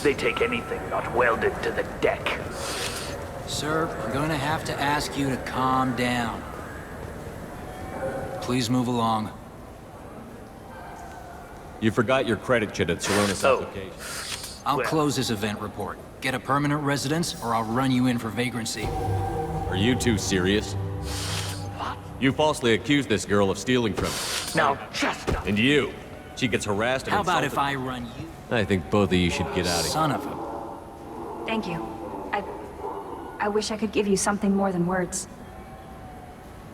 They take anything not welded to the deck. Sir, I'm gonna have to ask you to calm down. Please move along. You forgot your credit kit at Saronis application. I'll close this event report. Get a permanent residence, or I'll run you in for vagrancy. Are you two serious? What? You falsely accused this girl of stealing from me. Now, just... And you. She gets harassed and How about insulted. if I run you? I think both of you should get out of here. Son of a... Thank you. I wish I could give you something more than words.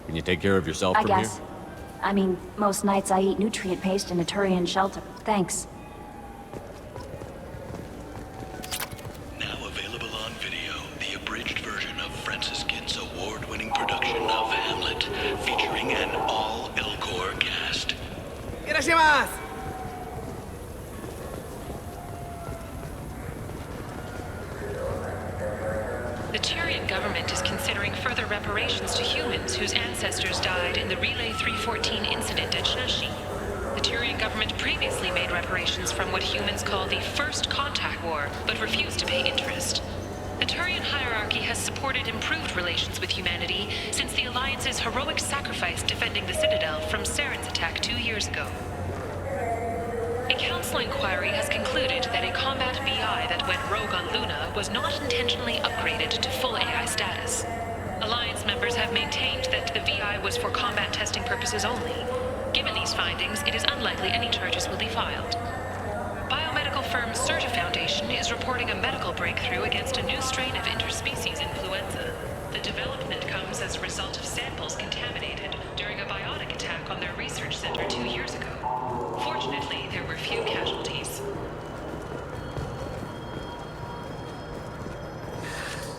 Can you take care of yourself I from guess. here? I mean, most nights I eat nutrient paste in a Turian shelter. Thanks. Now available on video, the abridged version of Francis Kidd's award-winning production of Hamlet, featuring an all-Elcor cast. Irashimasu! The Turian government is considering further reparations to humans whose ancestors died in the Relay 314 incident at Shashi. The Turian government previously made reparations from what humans call the First Contact War, but refused to pay interest. The Turian hierarchy has supported improved relations with humanity since the Alliance's heroic sacrifice defending the Citadel from Saren's attack 2 years ago. A council inquiry has concluded that a combat VI that went rogue on Luna was not intentionally upgraded to full AI status. Alliance members have maintained that the VI was for combat testing purposes only. Given these findings, it is unlikely any charges will be filed. Biomedical firm Certa Foundation is reporting a medical breakthrough against a new strain of interspecies influenza. The development comes as a result of samples contaminated during a biotic attack on their research center 2 years ago. Fortunately, there were few casualties.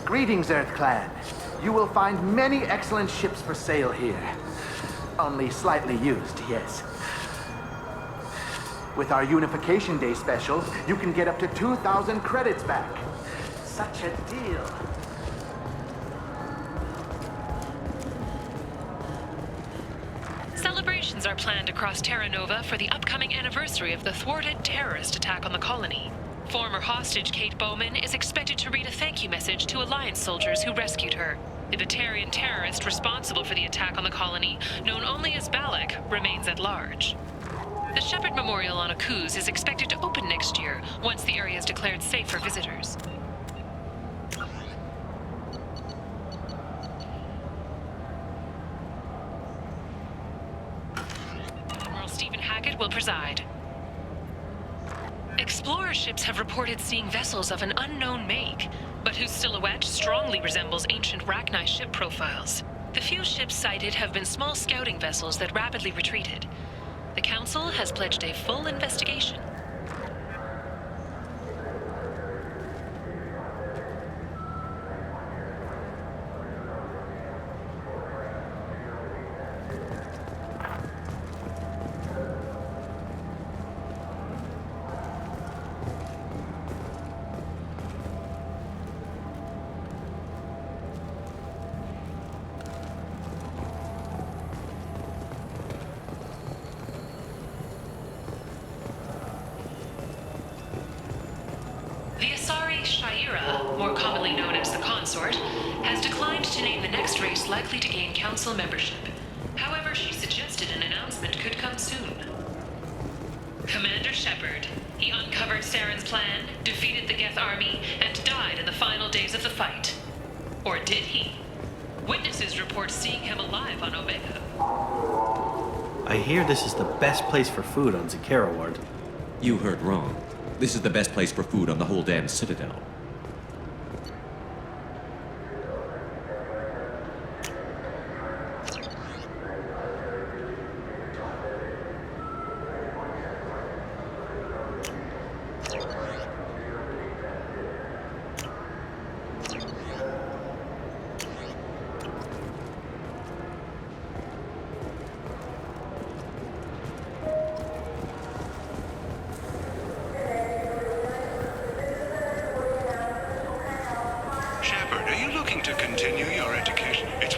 Greetings, Earth Clan. You will find many excellent ships for sale here. Only slightly used, yes. With our Unification Day special, you can get up to 2,000 credits back. Such a deal. Celebrations are planned across Terra Nova for the upcoming anniversary of the thwarted terrorist attack on the colony. Former hostage Kate Bowman is expected to read a thank you message to Alliance soldiers who rescued her. The Batarian terrorist responsible for the attack on the colony, known only as Balak, remains at large. The Shepherd Memorial on Akuz is expected to open next year, once the area is declared safe for visitors. Admiral Stephen Hackett will preside. Explorer ships have reported seeing vessels of an unknown make, but whose silhouette strongly resembles ancient Rachni ship profiles. The few ships sighted have been small scouting vessels that rapidly retreated. The Council has pledged a full investigation. More commonly known as the Consort, has declined to name the next race likely to gain Council membership. However, she suggested an announcement could come soon. Commander Shepard. He uncovered Saren's plan, defeated the Geth army, and died in the final days of the fight. Or did he? Witnesses report seeing him alive on Omega. I hear this is the best place for food on Zakera Ward. You heard wrong. This is the best place for food on the whole damn Citadel.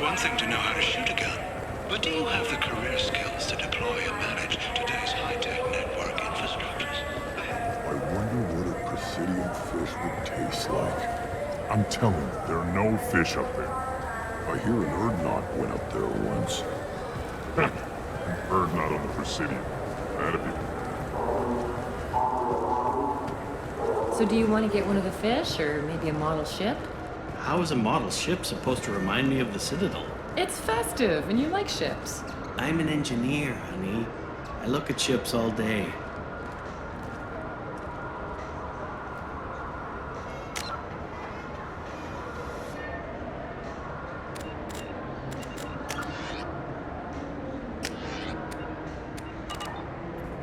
one thing to know how to shoot a gun, but do you have the career skills to deploy and manage today's high-tech network infrastructures? I wonder what a Presidium fish would taste like. I'm telling you, there are no fish up there. I hear an Erdnot went up there once. An Erdnot on the Presidium. That'd be... So do you want to get one of the fish, or maybe a model ship? How is a model ship supposed to remind me of the Citadel? It's festive, and you like ships. I'm an engineer, honey. I look at ships all day.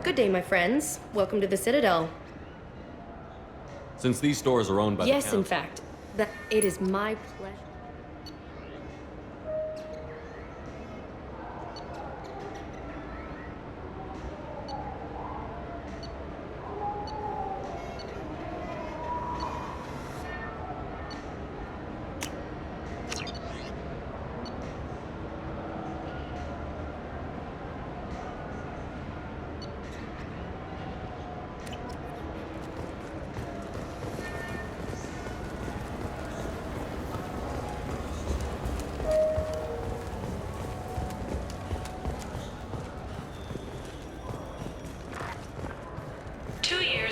Good day, my friends. Welcome to the Citadel. Since these stores are owned by the Yes, council... in fact. It is my pleasure.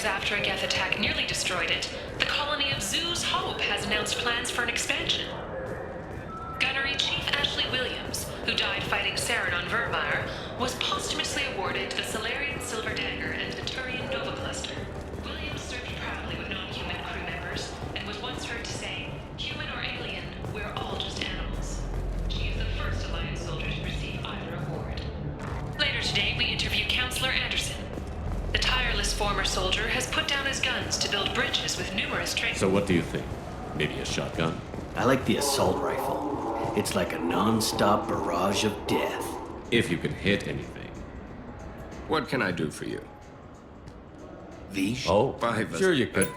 After a Geth attack nearly destroyed it, the colony of Zoo's Hope has announced plans for an expansion. Gunnery Chief Ashley Williams, who died fighting Saren on Vermire, was posthumously awarded the Solarian Silver Dagger and the Turian Nova Cluster. Williams served proudly with non-human crew members, and was once heard to say, "Human or alien, we're all just animals." She is the first Alliance soldier to receive either award. Later today, we interview Counselor Anderson. The tireless former soldier has put down his guns to build bridges with numerous trains. So what do you think? Maybe a shotgun? I like the assault rifle. It's like a non-stop barrage of death. If you can hit anything. What can I do for you? Oh, sure you could.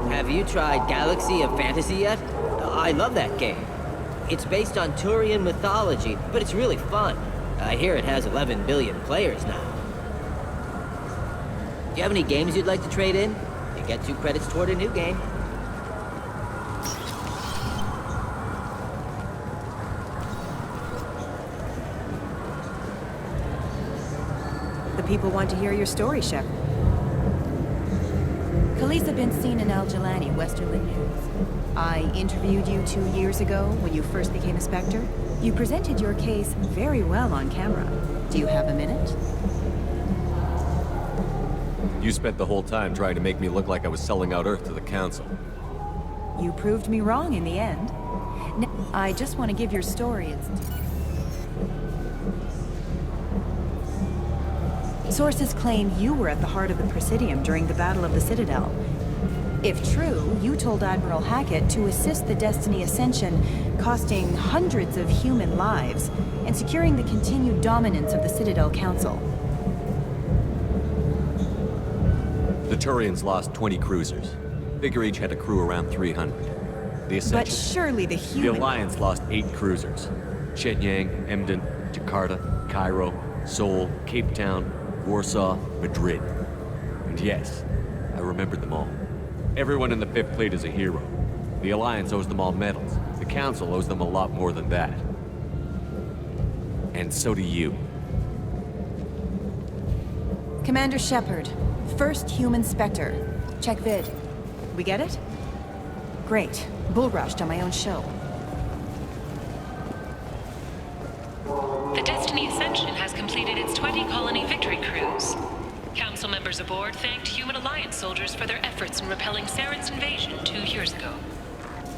Have you tried Galaxy of Fantasy yet? I love that game. It's based on Turian mythology, but it's really fun. I hear it has 11 billion players now. Do you have any games you'd like to trade in? You get 2 credits toward a new game. The people want to hear your story, Shep. Khaleesa bin seen in Al-Jalani, Westerland News. I interviewed you 2 years ago when you first became a Spectre. You presented your case very well on camera. Do you have a minute? You spent the whole time trying to make me look like I was selling out Earth to the Council. You proved me wrong in the end. I just want to give your story its... Sources claim you were at the heart of the Presidium during the Battle of the Citadel. If true, you told Admiral Hackett to assist the Destiny Ascension, costing hundreds of human lives, and securing the continued dominance of the Citadel Council. The Turians lost 20 cruisers. Figure each had a crew around 300. The Ascension... But surely the human... The Alliance lost 8 cruisers. Shenyang, Emden, Jakarta, Cairo, Seoul, Cape Town, Warsaw, Madrid. And yes, I remembered them all. Everyone in the 5th Fleet is a hero. The Alliance owes them all medals. The Council owes them a lot more than that. And so do you. Commander Shepard, first human Spectre. Check vid. We get it? Great. Bull rushed on my own show. The Destiny Ascension has completed its 20-colony victory cruise. Council members aboard thanked Human Alliance soldiers for their efforts in repelling Saren's invasion 2 years ago.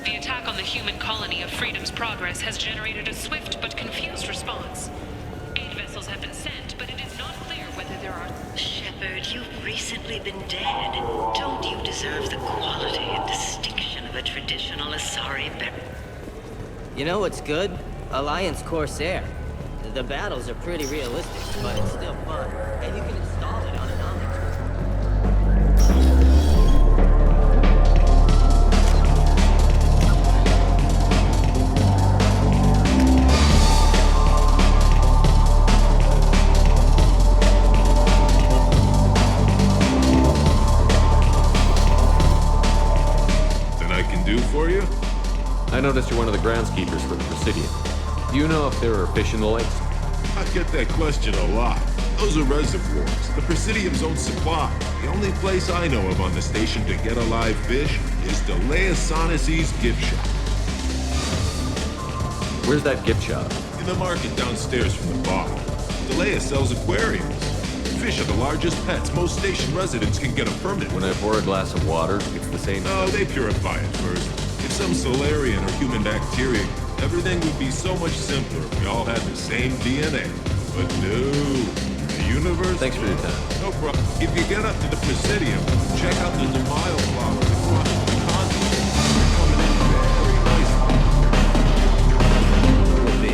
The attack on the human colony of Freedom's Progress has generated a swift but confused response. 8 vessels have been sent, but it is not clear whether there are... Shepard, you've recently been dead. Don't you deserve the quality and distinction of a traditional Asari bearer? You know what's good? Alliance Corsair. The battles are pretty realistic, but it's still fun. And you can install it on an Omnic. That I can do for you? I noticed you're one of the groundskeepers for the Presidium. Do you know if there are fish in the lakes? I get that question a lot. Those are reservoirs, the Presidium's own supply. The only place I know of on the station to get a live fish is Delea Sonesi's gift shop. Where's that gift shop? In the market downstairs from the bar. Delea sells aquariums. Fish are the largest pets. Most station residents can get a permit. When I pour a glass of water, it's the same. No, they purify it first. If some Solarian or human bacteria, everything would be so much simpler if we all had the same DNA. But no, the universe... Thanks for your time. No problem. If you get up to the Presidium, check out the Demile flowers across the continent. They're coming in very nicely. Could be.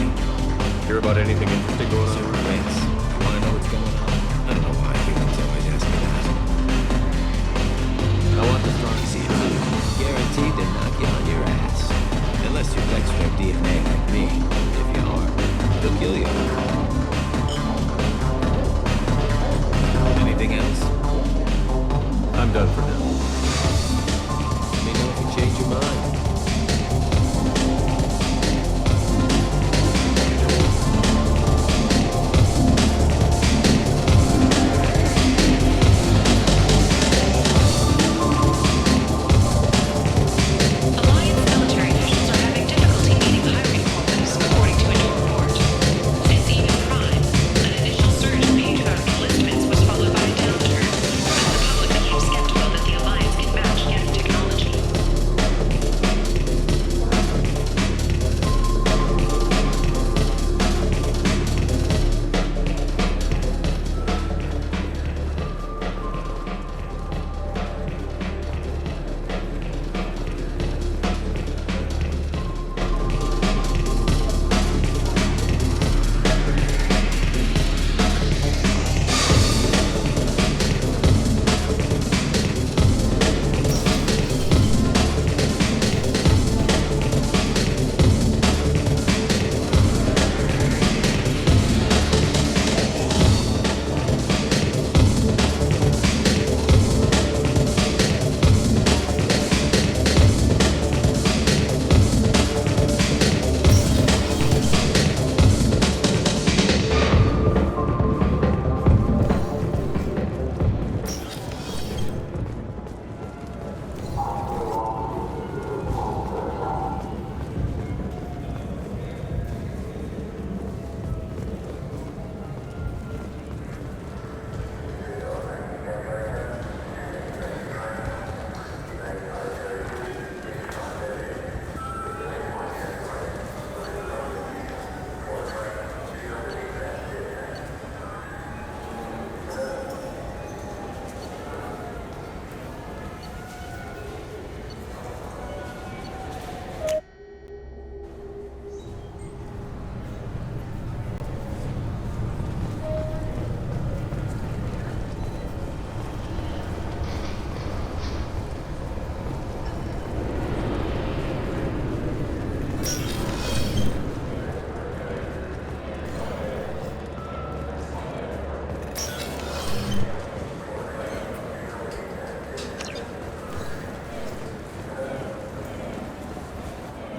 Hear about anything interesting going on? Wait, you wanna know what's going on? I don't know why humans always ask me that. I want the strong Easy to do. Guaranteed to knock you on your ass. Unless you're extra DNA like me. If you are, they'll kill you. Anything else? I'm done for now. Let me know if you change your mind. Alliance military officials are having difficulty meeting hiring quotas, according to a new report. Since even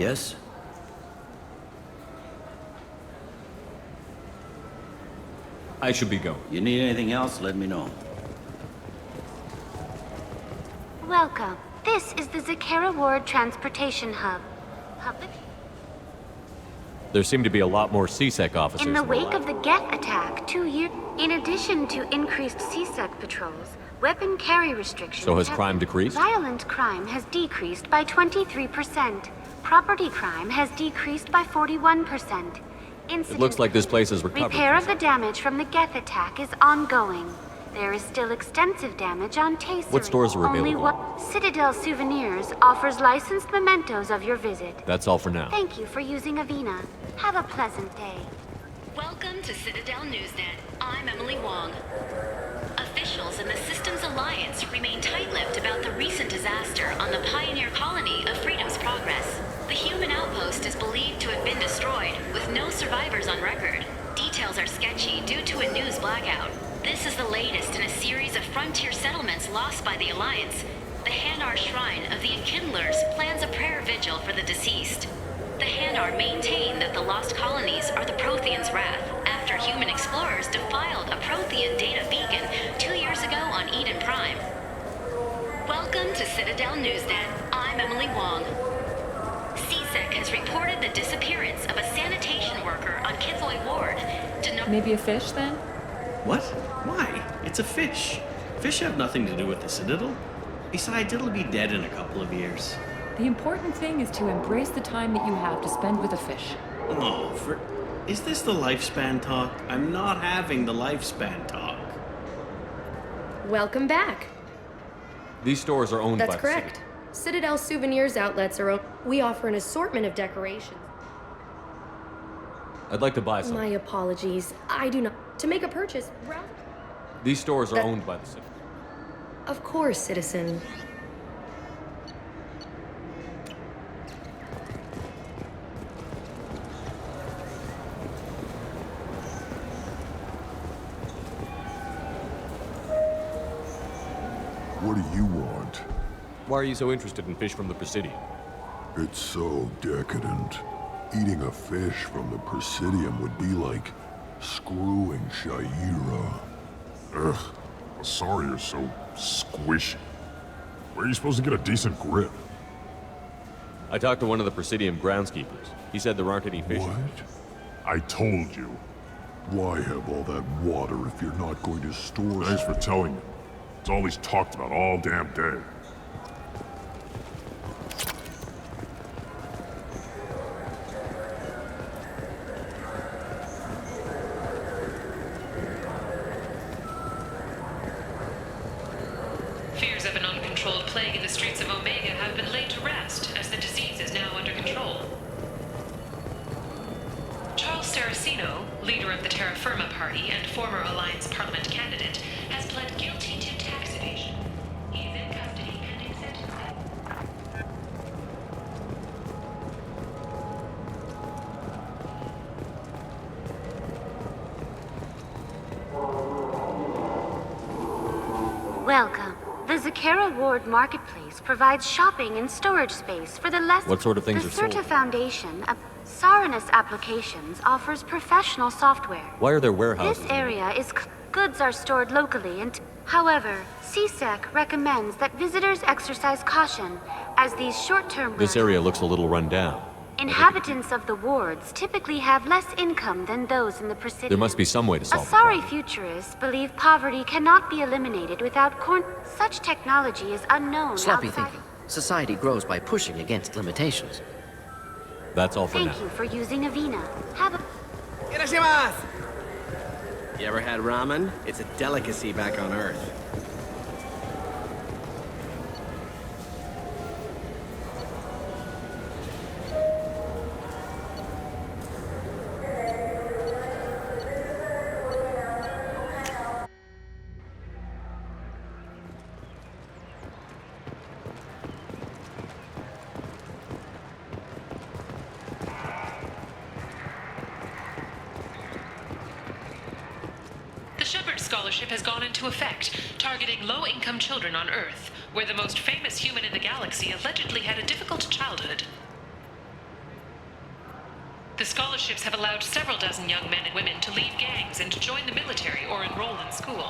Yes? I should be going. You need anything else, let me know. Welcome. This is the Zakera Ward Transportation Hub. There seem to be a lot more CSEC officers. In the wake of the Geth attack 2 years, in addition to increased CSEC patrols, weapon carry restrictions. So has crime decreased? Violent crime has decreased by 23%. Property crime has decreased by 41%. It looks like this place is recovered. Repair of the damage from the Geth attack is ongoing. There is still extensive damage on Taser. What stores are Only available? one Citadel Souvenirs offers licensed mementos of your visit. That's all for now. Thank you for using Avina. Have a pleasant day. Welcome to Citadel Newsnet. I'm Emily Wong. Officials in the Systems Alliance remain tight-lipped about the recent disaster on the pioneer colony of Freedom's Progress. The human outpost is believed to have been destroyed, with no survivors on record. Details are sketchy due to a news blackout. This is the latest in a series of frontier settlements lost by the Alliance. The Hanar Shrine of the Enkindlers plans a prayer vigil for the deceased. The Hanar maintain that the lost colonies are the Protheans' wrath after human explorers defiled a Prothean data beacon 2 years ago on Eden Prime. Welcome to Citadel Newsnet. I'm Emily Wong. CSEC has reported the disappearance of a sanitation worker on Kithoy Ward. Maybe a fish, then? What? Why? It's a fish. Fish have nothing to do with the Citadel. Besides, it'll be dead in a couple of years. The important thing is to embrace the time that you have to spend with a fish. Oh, is this the lifespan talk? I'm not having the lifespan talk. Welcome back. These stores are owned by That's the correct. city. Citadel Souvenirs outlets are owned. We offer an assortment of decorations. I'd like to buy some. My apologies. I do not. To make a purchase, These stores are owned by the city. Of course, citizen. What do you want? Why are you so interested in fish from the Presidium? It's so decadent. Eating a fish from the Presidium would be like screwing Shaira. Ugh, sorry you're so squishy. Where are you supposed to get a decent grip? I talked to one of the Presidium groundskeepers. He said there aren't any fish. What? I told you. Why have all that water if you're not going to store it? Thanks for telling me. It's all he's talked about all damn day. Fears of an uncontrolled plague in the streets of Omega have been laid to rest, as the disease is now under control. Charles Saraceno, leader of the Terra Firma Party and former Alliance Parliament candidate, has pled guilty to tax evasion. He is in custody pending sentencing. Welcome. The Zakera Ward Marketplace provides shopping and storage space for the less. What sort of things are sold? The Certa Foundation of Saranus Applications offers professional software. Why are there warehouses? This area is goods are stored locally and however, CSEC recommends that visitors exercise caution as these short-term This area looks a little run down. inhabitants of the wards typically have less income than those in the Presidium. There must be some way to solve it. Asari futurists believe poverty cannot be eliminated without such technology is unknown Sloppy outside. thinking. Society grows by pushing against limitations. That's all for now. Thank you for using Avina. Have a... Irashimasu! You ever had ramen? It's a delicacy back on Earth. The Shepherd Scholarship has gone into effect, targeting low-income children on Earth, where the most famous human in the galaxy allegedly had a difficult childhood. The scholarships have allowed several dozen young men and women to leave gangs and join the military or enroll in school.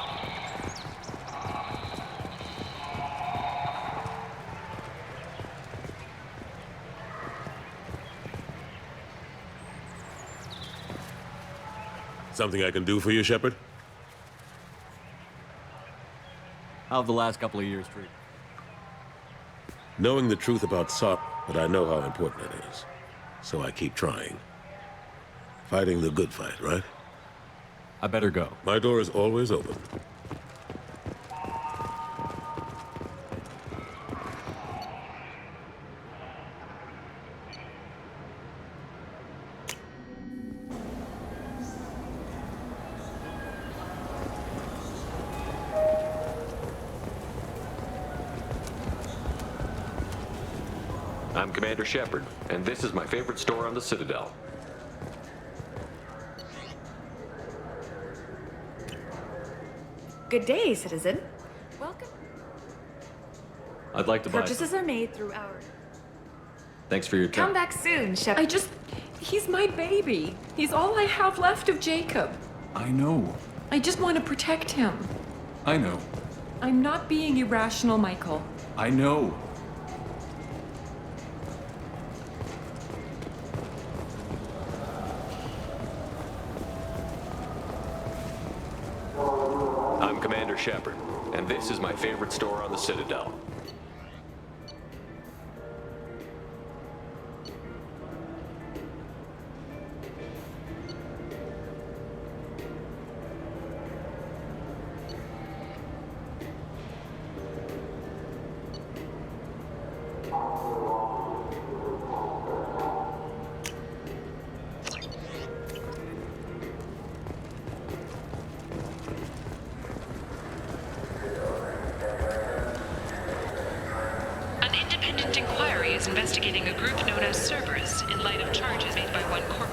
Something I can do for you, Shepard? How have the last couple of years treated? Knowing the truth about SOP, but I know how important it is. So I keep trying. Fighting the good fight, right? I better go. My door is always open. I'm Commander Shepard, and this is my favorite store on the Citadel. Good day, citizen. Welcome. I'd like to buy Purchases some. are made through our... Thanks for your time. Come back soon, Shepard. He's my baby. He's all I have left of Jacob. I know. I just want to protect him. I know. I'm not being irrational, Michael. I know. I'm Commander Shepard, and this is my favorite store on the Citadel. Investigating a group known as Cerberus in light of charges made by one corp.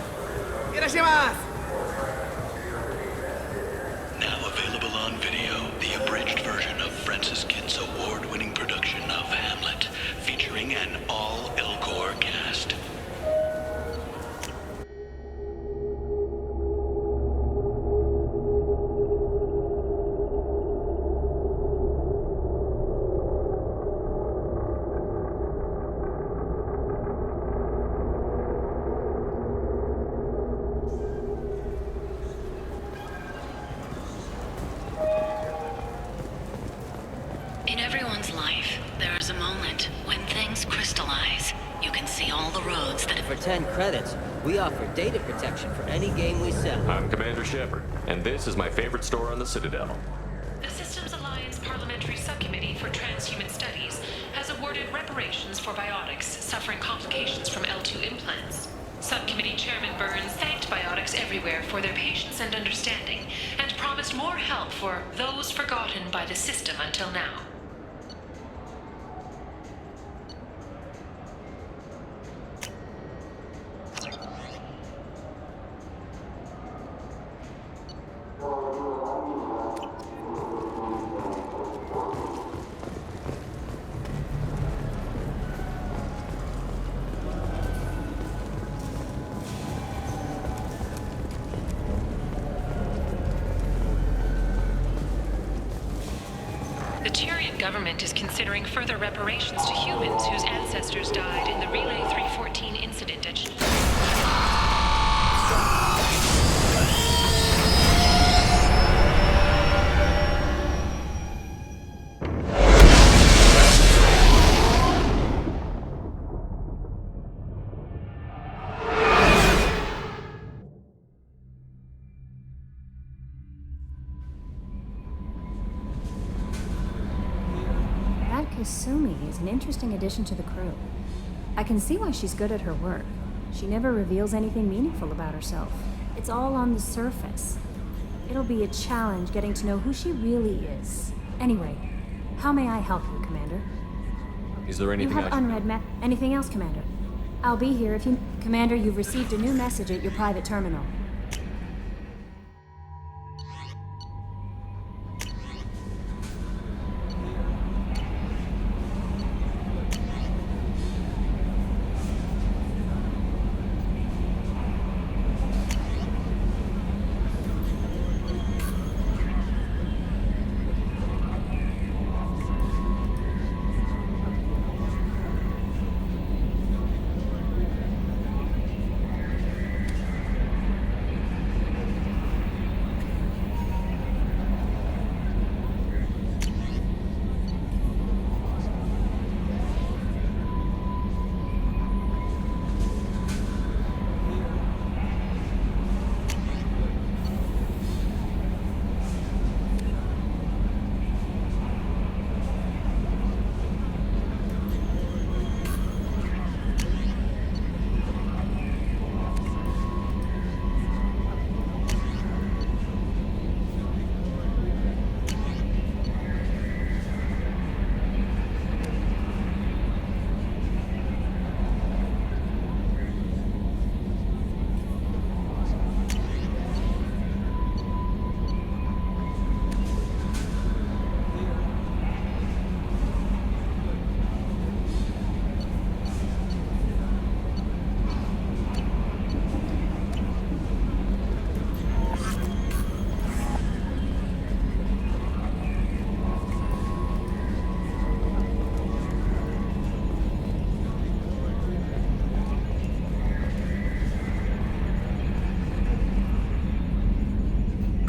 Now available on video, the abridged version of Francis Kidd's award-winning production of Hamlet, featuring an all-Elcor cast. In everyone's life, there is a moment when things crystallize. You can see all the roads that have... For 10 credits, we offer data protection for any game we sell. I'm Commander Shepard, and this is my favorite store on the Citadel. The Systems Alliance Parliamentary Subcommittee for Transhuman Studies has awarded reparations for biotics suffering complications from L2 implants. Subcommittee Chairman Burns thanked biotics everywhere for their patience and understanding, and promised more help for those forgotten by the system until now. The Tyrian government is considering further reparations to humans whose ancestors died in the Relay 314 incident at... Kasumi is an interesting addition to the crew. I can see why she's good at her work. She never reveals anything meaningful about herself. It's all on the surface. It'll be a challenge getting to know who she really is. Anyway, how may I help you, Commander? Is there anything You have unread anything else, Commander? I'll be here if you... Commander, you've received a new message at your private terminal.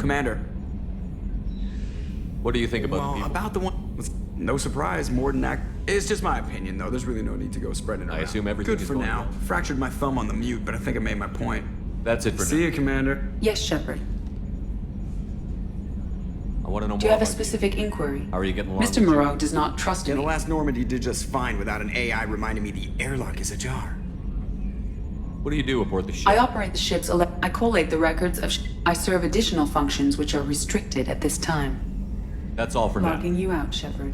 Commander. What do you think about the people? About the one... No surprise, more than that. It's just my opinion, though. There's really no need to go spreading it around. I assume everything Good is for going now. well. Fractured my thumb on the mute, but I think I made my point. That's it for now. See you, Commander. Yes, Shepard. I want to know more Do you have a about specific inquiry? How are you getting along? Mr. Moreau does not trust Yeah, me. the last Normandy did just fine without an AI reminding me the airlock is ajar. What do you do aboard the ship? I operate the ship's I collate the records of I serve additional functions which are restricted at this time. That's all for now. Logging you out, Shepard.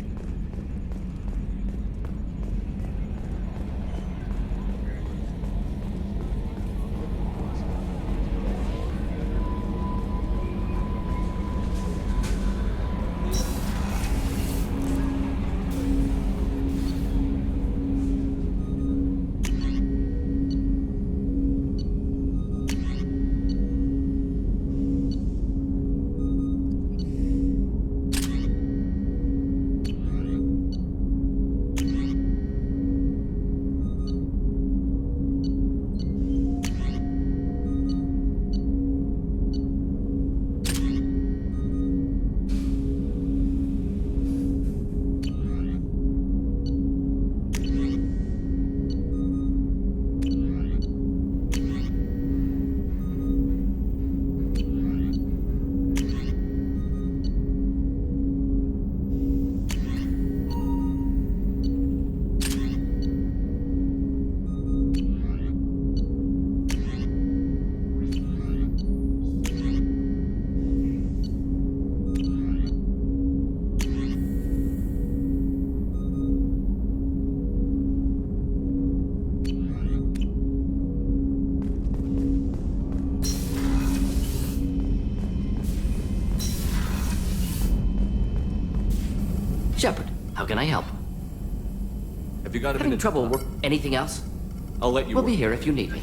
Shepard, how can I help? Have you got a Having minute? trouble work? Anything else? I'll let you We'll work. be here if you need me.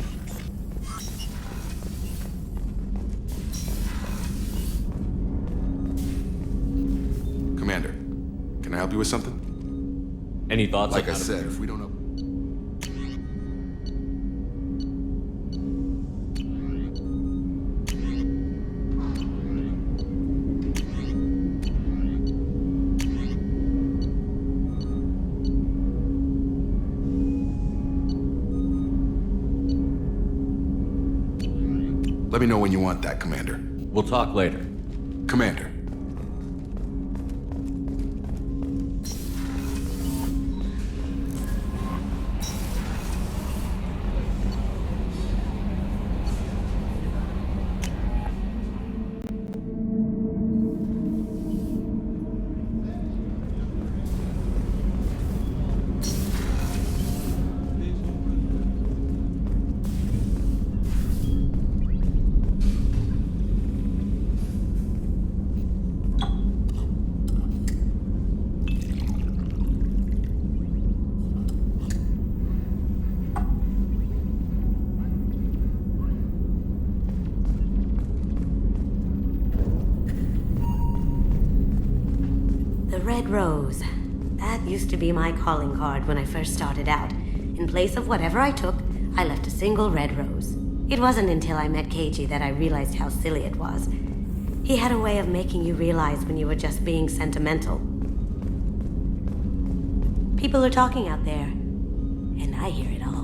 Commander, can I help you with something? Any thoughts? Like on I how to- said, if we don't know... Let me know when you want that, Commander. We'll talk later. Commander. The Red Rose. That used to be my calling card when I first started out. In place of whatever I took, I left a single red rose. It wasn't until I met Keiji that I realized how silly it was. He had a way of making you realize when you were just being sentimental. People are talking out there, and I hear it all.